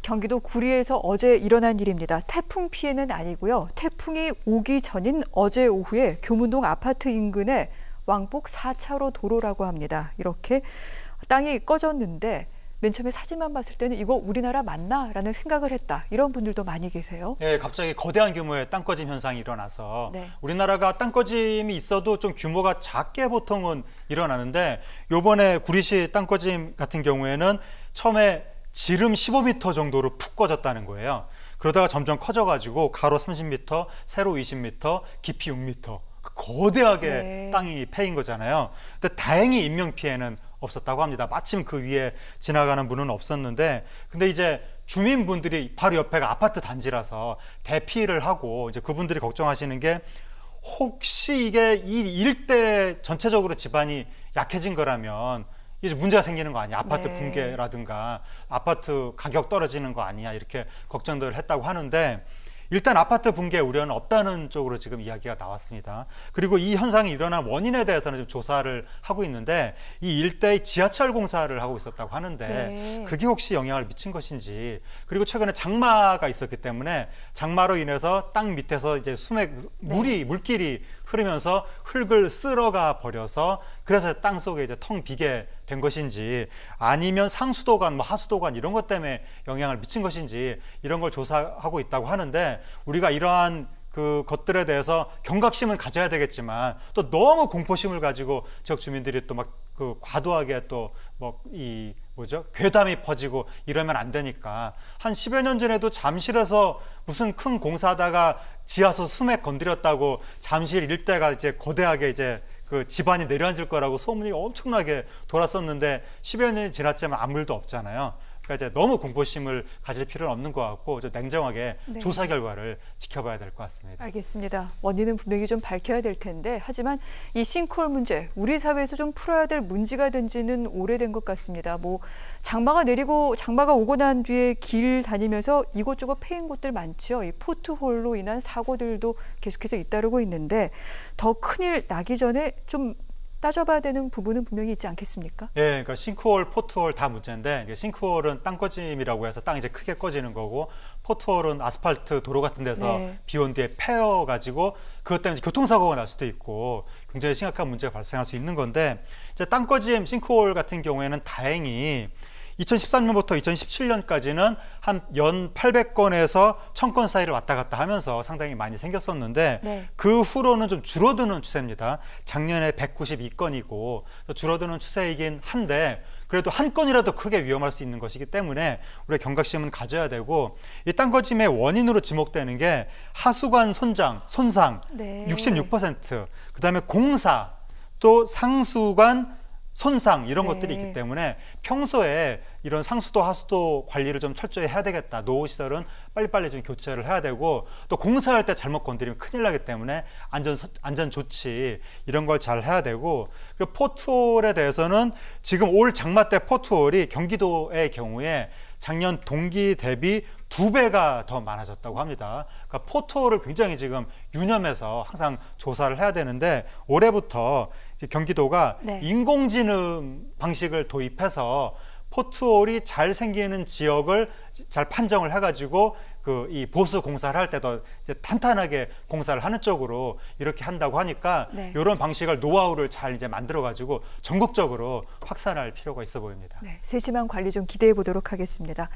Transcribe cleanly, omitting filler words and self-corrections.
경기도 구리에서 어제 일어난 일입니다. 태풍 피해는 아니고요. 태풍이 오기 전인 어제 오후에 교문동 아파트 인근에 왕복 4차로 도로라고 합니다. 이렇게 땅이 꺼졌는데 맨 처음에 사진만 봤을 때는 이거 우리나라 맞나? 라는 생각을 했다. 이런 분들도 많이 계세요. 네, 갑자기 거대한 규모의 땅꺼짐 현상이 일어나서 네. 우리나라가 땅꺼짐이 있어도 좀 규모가 작게 보통은 일어나는데 요번에 구리시 땅꺼짐 같은 경우에는 처음에 지름 15m 정도로 푹 꺼졌다는 거예요. 그러다가 점점 커져가지고 가로 30m, 세로 20m, 깊이 6m 거대하게 네. 땅이 패인 거잖아요. 근데 다행히 인명피해는 없었다고 합니다. 마침 그 위에 지나가는 분은 없었는데, 근데 이제 주민분들이 바로 옆에가 아파트 단지라서 대피를 하고 이제 그분들이 걱정하시는 게 혹시 이게 이 일대 전체적으로 집안이 약해진 거라면 이제 문제가 생기는 거 아니야? 아파트 네. 붕괴라든가 아파트 가격 떨어지는 거 아니냐? 이렇게 걱정들을 했다고 하는데 일단 아파트 붕괴 우려는 없다는 쪽으로 지금 이야기가 나왔습니다. 그리고 이 현상이 일어난 원인에 대해서는 좀 조사를 하고 있는데 이 일대에 지하철 공사를 하고 있었다고 하는데 네. 그게 혹시 영향을 미친 것인지, 그리고 최근에 장마가 있었기 때문에 장마로 인해서 땅 밑에서 이제 물길이 흐르면서 흙을 쓸어가 버려서 그래서 땅 속에 이제 텅 비게 된 것인지, 아니면 상수도관, 하수도관 이런 것 때문에 영향을 미친 것인지 이런 걸 조사하고 있다고 하는데, 우리가 이러한 그 것들에 대해서 경각심은 가져야 되겠지만 또 너무 공포심을 가지고 지역 주민들이 또 막 그 과도하게 또 괴담이 퍼지고 이러면 안 되니까, 한 10여 년 전에도 잠실에서 무슨 큰 공사하다가 지하수 수맥 건드렸다고 잠실 일대가 이제 거대하게 이제 그 집안이 내려앉을 거라고 소문이 엄청나게 돌았었는데 10여 년이 지났지만 아무 일도 없잖아요. 그러니까 이제 너무 공포심을 가질 필요는 없는 것 같고 좀 냉정하게 네. 조사 결과를 지켜봐야 될 것 같습니다. 알겠습니다. 원인은 분명히 좀 밝혀야 될 텐데, 하지만 이 싱크홀 문제, 우리 사회에서 좀 풀어야 될 문제가 된 지는 오래된 것 같습니다. 장마가 오고 난 뒤에 길 다니면서 이곳저곳 패인 곳들 많죠. 이 포트홀로 인한 사고들도 계속해서 잇따르고 있는데 더 큰일 나기 전에 좀 따져봐야 되는 부분은 분명히 있지 않겠습니까? 네, 그러니까 싱크홀, 포트홀 다 문제인데, 싱크홀은 땅꺼짐이라고 해서 땅이 이제 크게 꺼지는 거고, 포트홀은 아스팔트 도로 같은 데서 네. 비 온 뒤에 패여가지고 그것 때문에 교통사고가 날 수도 있고 굉장히 심각한 문제가 발생할 수 있는 건데, 이제 땅꺼짐, 싱크홀 같은 경우에는 다행히 2013년부터 2017년까지는 한 연 800건에서 1000건 사이를 왔다 갔다 하면서 상당히 많이 생겼었는데 네. 그 후로는 좀 줄어드는 추세입니다. 작년에 192건이고 줄어드는 추세이긴 한데 그래도 한 건이라도 크게 위험할 수 있는 것이기 때문에 우리가 경각심은 가져야 되고, 이 땅꺼짐의 원인으로 지목되는 게 하수관 손상 네. 66%, 그다음에 공사, 또 상수관 손상 이런 네. 것들이 있기 때문에 평소에 이런 상수도 하수도 관리를 좀 철저히 해야 되겠다. 노후시설은 빨리빨리 좀 교체를 해야 되고, 또 공사할 때 잘못 건드리면 큰일 나기 때문에 안전 조치 이런 걸 잘 해야 되고, 그리고 포트홀에 대해서는 지금 올 장마 때 포트홀이 경기도의 경우에 작년 동기 대비 2배가 더 많아졌다고 합니다. 그러니까 포트홀을 굉장히 지금 유념해서 항상 조사를 해야 되는데, 올해부터 이제 경기도가 네. 인공지능 방식을 도입해서 포트홀이 잘 생기는 지역을 잘 판정을 해가지고 이 보수 공사를 할 때도 이제 탄탄하게 공사를 하는 쪽으로 이렇게 한다고 하니까 네. 이런 방식을 노하우를 잘 이제 만들어가지고 전국적으로 확산할 필요가 있어 보입니다. 네, 세심한 관리 좀 기대해 보도록 하겠습니다.